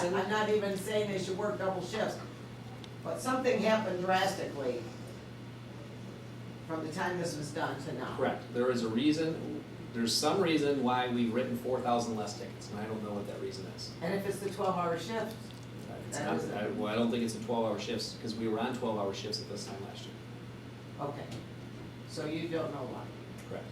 reason. I'm not even saying they should work double shifts, but something happened drastically from the time this was done to now. Correct, there is a reason, there's some reason why we've written 4,000 less tickets, and I don't know what that reason is. And if it's the 12-hour shift, It's That not, is it. well, I don't think it's a 12-hour shifts, because we were on 12-hour shifts at this time last year. okay, so you don't know why. Correct.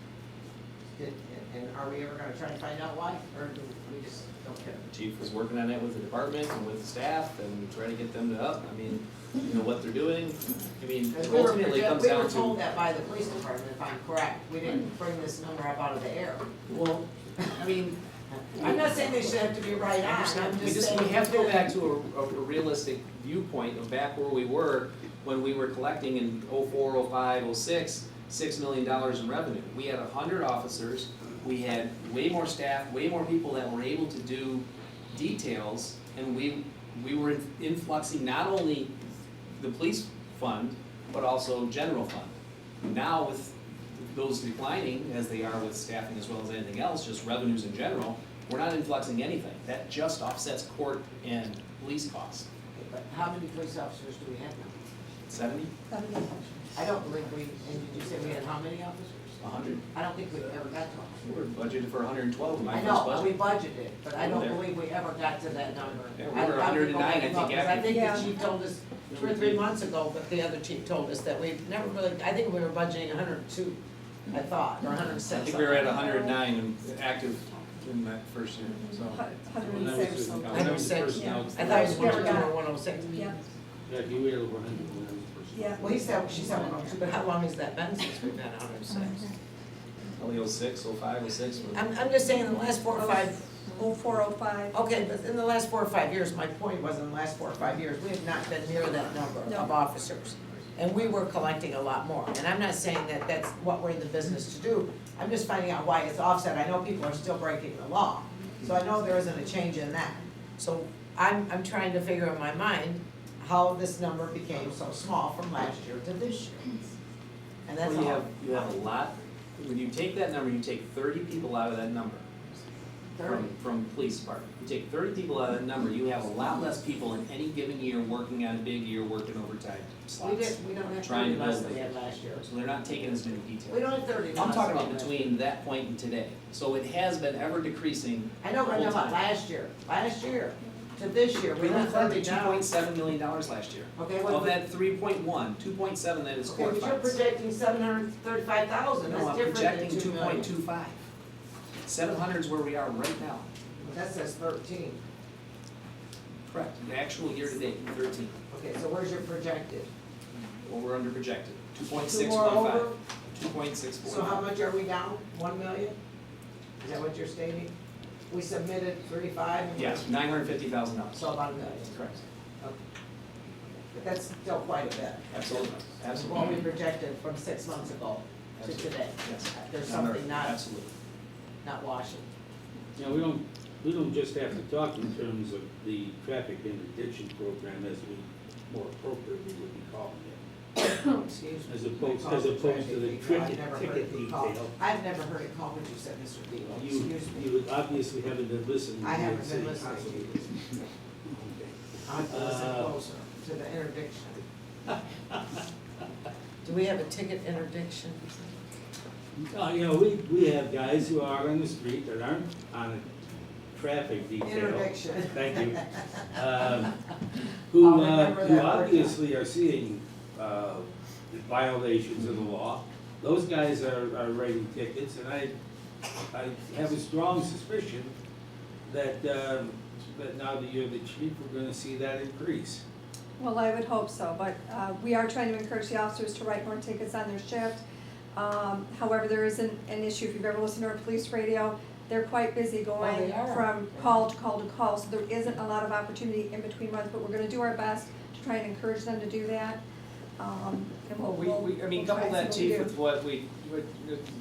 And are we ever gonna try to find out why, or do we just don't care? The chief was working on that with the department and with the staff, and trying to get them to up, I mean, you know, what they're doing, I mean, Because we were, ultimately it comes we down were told to, that by the police department, if I'm correct, we didn't bring this number up out of the air. well, I mean, I'm not saying they should have to be right I on, understand. I'm We just saying. we have to go back to a realistic viewpoint of back where we were when we were collecting in '04, '05, '06, $6 million in revenue. We had 100 officers, we had way more staff, way more people that were able to do details, and we were influxing not only the police fund, but also general fund. Now with those declining, as they are with staffing as well as anything else, just revenues in general, we're not influxing anything. That just offsets court and police costs. But how many police officers do we have now? 70, I don't believe we, and did you say we had how many officers? 100? I don't think we ever got to We were budgeted for 112 in my I first know, budget. we budgeted, but I Over don't there. believe we ever got to that number. Yeah, we were 109, I think, Because I after- think Yeah. the chief told us 2 or 3 months ago, but the other chief told us that we've never really, I think we were budgeting 102, I thought, or 106. I think we were at 109 and active in that first year, so. 106 something. 106, Yeah. I thought it was Yeah. 102 or 106. Yeah, Yeah, you were able to handle it. yeah. Well, she said 102, but how long has that been since we've been at 106? Only 06, 05, 06. I'm just saying in the last 4 or 5, 04, 05. okay, but in the last 4 or 5 years, my point was in the last 4 or 5 years, we have not been near that number No. of officers. And we were collecting a lot more, and I'm not saying that that's what we're in the business to do, I'm just finding out why it's offset, I know people are still breaking the law, so I know there isn't a change in that. So I'm trying to figure in my mind how this number became so small from last year to this year. And that's Well, all. you have a lot, when you take that number, you take 30 people out of that number. 30. From police department. You take 30 people out of that number, you have a lot less people in any given year working on a big year, working overtime slots. We don't have Trying 30 to less build than we it. had last year. So they're not taking as many details. We don't have 30 less. I'm talking than about we had. between that point and today. So it has been ever decreasing. I know, but I'm the whole talking about time. last year to this year, We we only went 30 collected down. $2.7 million last year. Okay, Of that 3.1, 2.7 that is Okay, court but you're fines. projecting 735,000, No, that's I'm different than projecting 2 million. 2.25. 700 is where we are right now. That says 13. Correct. The actual year to date, 13. Okay, so where's your projected? Well, we're under projected. 2 more over? 2.645. So how much are we down? 1 million? Is that what you're stating? We submitted 35 and. Yes, $950,000. So about a million. Correct. Okay. But that's still quite a bit. Absolutely. What we Absolutely. projected from 6 months ago to Absolutely. today. Yes. There's No, no, something not Absolutely. washing. Yeah, we don't just have to talk in terms of the traffic interdiction program as we more appropriately would be calling it. Excuse me. As opposed Call it to the traffic detail. I've never heard ticket it be called. detail. I've never heard it called what you said, Mr. Devo. You, Excuse me. you obviously haven't been listening. I to haven't the been city listening council to you. meetings. Okay. I have to listen closer to the interdiction. Do we have a ticket interdiction? You know, we have guys who are on the street that aren't on a traffic detail. Interdiction. Thank you. I'll Who remember that word. obviously are seeing violations of the law. Those guys are writing tickets, and I have a strong suspicion that, that now that you're the chief, we're gonna see that increase. Well, I would hope so, but we are trying to encourage the officers to write more tickets on their shift. However, there is an issue, if you've ever listened to our police radio, they're quite busy going they are. from call to call to call, so there isn't a lot of opportunity in between months, but we're gonna do our best to try and encourage them to do that. And Well, we'll I mean, we'll try couple that, and see chief, what with what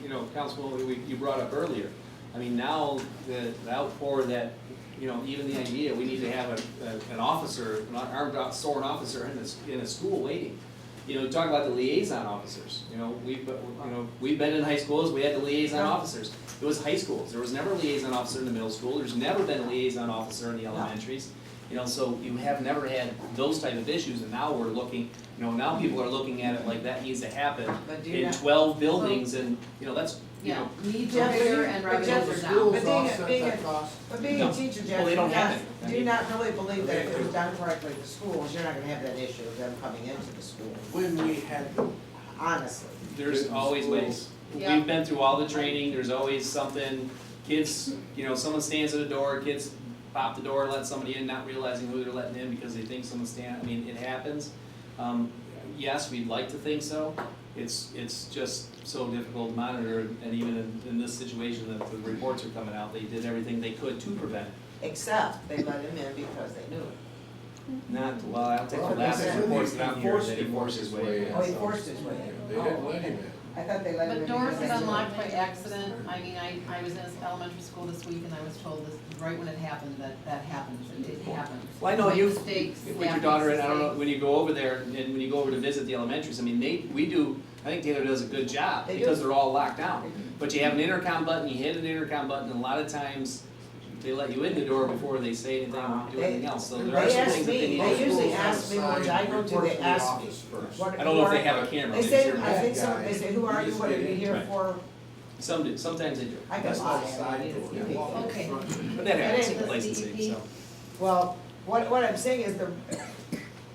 you know, Councilwoman, you brought up earlier. I mean, now, the outpour that, you know, even the idea, we need to have an officer, an armed sworn officer in a school waiting. You know, talk about the liaison officers, you know, we've been in high schools, we had the liaison officers. It was high schools, there was never a liaison officer in the middle school, there's never been a liaison officer in the elementaries. You know, so you have never had those type of issues, and now we're looking, you know, now people are looking at it like that needs to happen But do you in not- 12 buildings, and, you know, that's, you Yeah, know, needs Yeah, are but bigger you- and but revenues Jeff, are the down. schools Schools But being a- offset being a- that cost. But being No. a teacher, Jeff, Well, they do don't you have not, any. I do you mean- not really believe that if it was done correctly to schools, you're not gonna have that issue of them coming into the school, When we had, honestly? there's always ways. Yeah. We've been through all the training, there's always something, kids, you know, someone stands at the door, kids pop the door, let somebody in, not realizing who they're letting in because they think someone's standing, I mean, it happens. Yes, we'd like to think so, it's just so difficult to monitor, and even in this situation that the reports are coming out, they did everything they could to prevent it. Except they let him in because they knew it. Not, well, I don't think the well, last they reports that I'm hearing that he him forced his way in. Oh, he so- forced his way in. They didn't let him in. I thought they let him in But because doors they is knew unlocked it. by accident, I mean, I was in elementary school this week and I was told this, right when it happened, that happened, it did happen. Well, I know Make you, mistakes, with your staff daughter, makes and I don't know, mistakes. when you go over there, and when you go over to visit the elementaries, I mean, we do, I think Taylor does a good job, They do. because they're all locked down. But you have an intercom button, you hit an intercom button, and a lot of times, they let you in the door before they say anything or do anything else, so there are They some ask things that they me, need they to do. usually ask me, which I go to, they ask me. what- I don't know if they who have are- a camera. They maybe say, certain- I think some, they say, who are you, what are you here Right. for? Some do, sometimes they do, I can That's not lie, a I side mean, door. it's- You it's- walk in Okay. front. but that happens in But places, anyway, so. Well, what I'm saying is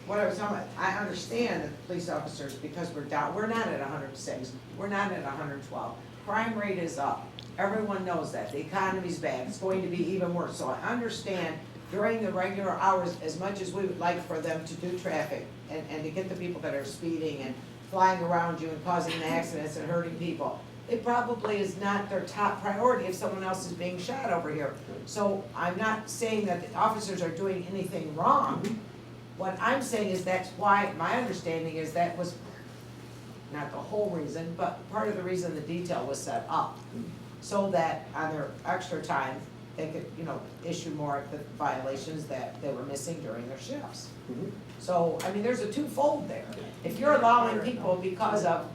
what I was talking about, I understand that the police officers, because we're down, we're not at 106, we're not at 112. Crime rate is up, everyone knows that, the economy's bad, it's going to be even worse. So I understand during the regular hours, as much as we would like for them to do traffic and to get the people that are speeding and flying around you and causing accidents and hurting people, it probably is not their top priority if someone else is being shot over here. So I'm not saying that the officers are doing anything wrong. What I'm saying is that's why, my understanding is that was not the whole reason, but part of the reason the detail was set up. So that on their extra time, they could, you know, issue more of the violations that they were missing during their shifts. Mhm. So, I mean, there's a twofold there. If you're allowing people because of,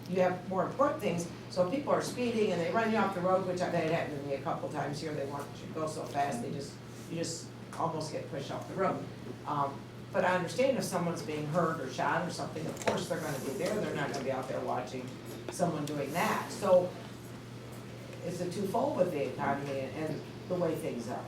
you have more important things, so people are speeding and they run you off the road, which I've had happen to me a couple times here, they want you to go so fast, you just almost get pushed off the road. But I understand if someone's being hurt or shot or something, of course they're gonna be there, they're not gonna be out there watching someone doing that. So it's a twofold with the economy and the way things are.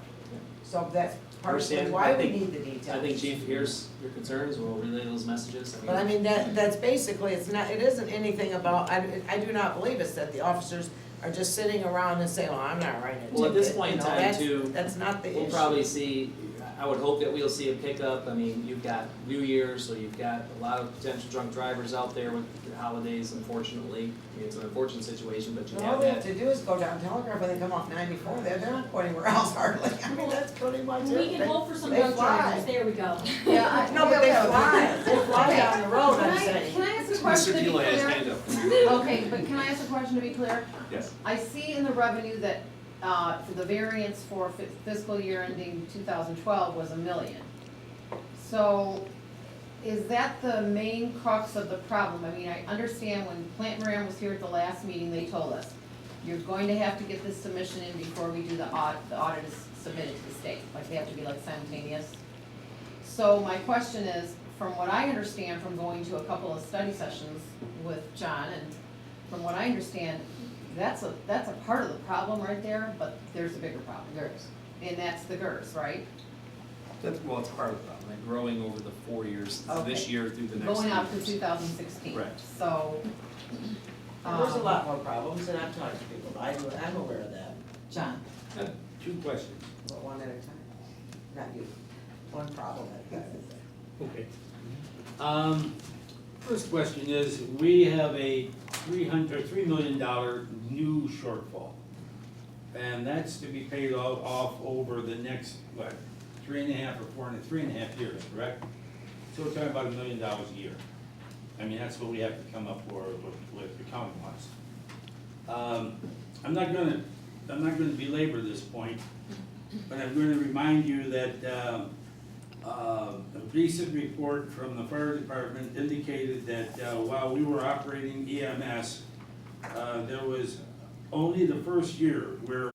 So that's partially Understand. why I we think- need the details. I think Chief hears your concerns, we'll relay those messages, But I mean, that's basically, it's not, it isn't anything about, I do not believe it's that the officers are just sitting around and saying, well, I'm not writing a ticket. Well, at this point in You know, time, that's- too, That's not the issue. we'll probably see, I would hope that we'll see a pickup, I mean, you've got New Year's, so you've got a lot of potential drunk drivers out there with the holidays, unfortunately. I mean, it's an unfortunate situation, but you All have they have that. to do is go down Telegraph when they come off 94, they're not going anywhere else hardly, I mean, that's pretty much it. We can hope for some They drunk fly. drivers, there we go. Yeah, No, but they fly down the road, Can I'm I, saying. can I ask a question Mr. to be Tila has clear? hand up. Okay, but can I ask a question to be clear? Yes. I see in the revenue that, for the variance for fiscal year ending 2012 was $1 million. So, is that the main crux of the problem? I mean, I understand when Plant Moran was here at the last meeting, they told us, you're going to have to get this submission in before we do the audit is submitted to the state, like they have to be like simultaneous. So my question is, from what I understand from going to a couple of study sessions with John, and from what I understand, that's a part of the problem right there, but there's a bigger problem. There is. And that's the GERS, right? Well, it's part of the problem, like growing over the 4 years, this Okay. year through the next. Going out year. to 2016. Correct. So. There's a lot more problems, and I've talked to people, I'm aware of that, John, I have 2 questions. but one at a time, not you, one problem at a time. Okay. First question is, we have a $3 million new shortfall. And that's to be paid off over the next, what, 3.5 or 3.5 years, correct? So we're talking about $1 million a year. I mean, that's what we have to come up with accounting wise. I'm not gonna belabor this point, but I'm gonna remind you that, a recent report from the fire department indicated that, while we were operating EMS, there was only the first year where